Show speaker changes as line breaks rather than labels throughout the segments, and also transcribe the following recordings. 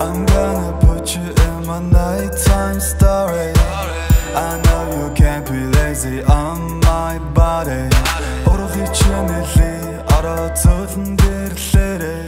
I'm gonna put you in my nighttime story. I know you can't be lazy on my body. Урлыг чинэлий ороо цөлн дэрлээрээ.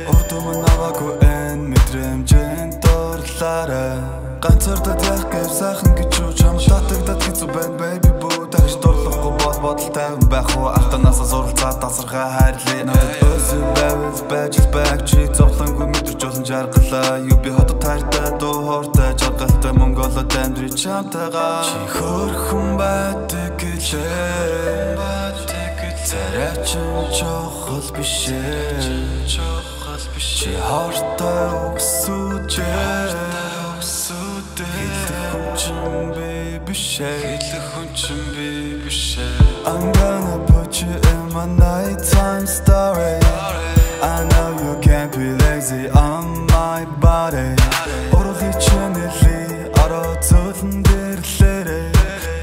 Урдум наваагүй энэ мэдрэмжийн дурлаарай. Ганцаардад яах гэв сайхан гэж юу чамд татагдаад хэцүү байна baby boo. Дахиж дурлахгүй бодолтой байх уу автонаасаа зуралцаад тасархай хайрлаа. Надад өсөв байвал байж back чи зовлонгүй мэдэрч олон жаргалаа. You be hot таартай дуу хоортой жаргалтай Монголод амьдрий чамтайгаа. Чи хөрхөн байдаг гэлээ. Царайчин чохол бишээ. Чи хортой өгсүүжээ. I'm gonna put you in my nighttime story. I know you can't be lazy on my body. Урлыг чинэлий ороо цөлн дэрлээрээ.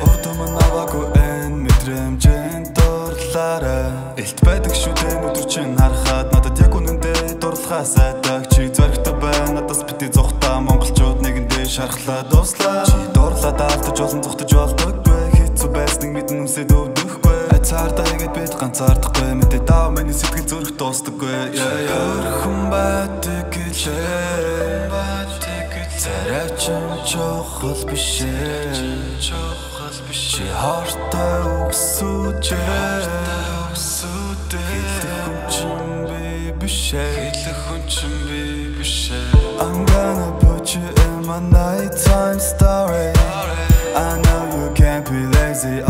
Урдум наваагүй энэ мэдрэмжийн дурлаарай. Илт байдаг шүү дээ өдөр чинь харахад надад яг үнэндээ дурлахаа сайдаг. Чи зоригтой байна надаас бити зохтой монголчууд нэгэндээ шархлаа дуслаа. Чи дурлаад алдаж олон зохтож болдоггүй. Хэцүү байсныг мэдэн өмсөд өвдөхгүй. Айцаардаа игээд бид ганцаардахгүй. Мэдээ даа миний сэтгэл зүрх дуустдаггүй. Хөрхөн байдаг гэлээ. Царайчин чохол бишээ. Чи хортой өгсүүжээ. I'm gonna put you in my nighttime story. I know you can't be lazy.